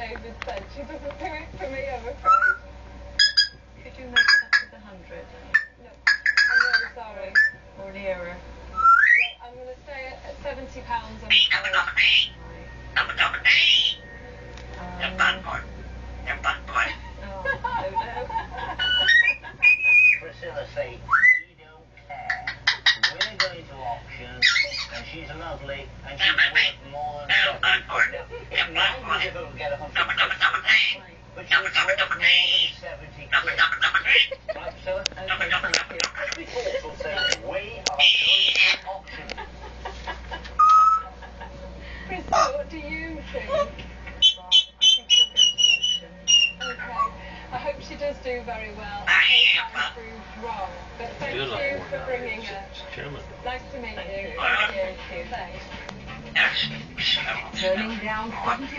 David said. She doesn't do it for me, I'm afraid. Could you make it up to the 100? No, I'm really sorry. Or nearer? No, I'm going to stay at £70, I'm afraid. Priscilla say, we don't care. We're going to auction, and she's lovely, and she's worth more than 70. It might be difficult to get 100 quid, but she's worth more than 70 quid. Right, Priscilla? Okay, thank you. We also say, we are going to auction. Priscilla, what do you think? Well, I think she'll go to auction. Okay. I hope she does do very well. I hope I'm proved wrong. But thank you for bringing her. Nice to meet you. Thank you. Thank you. Thanks. Turning down 70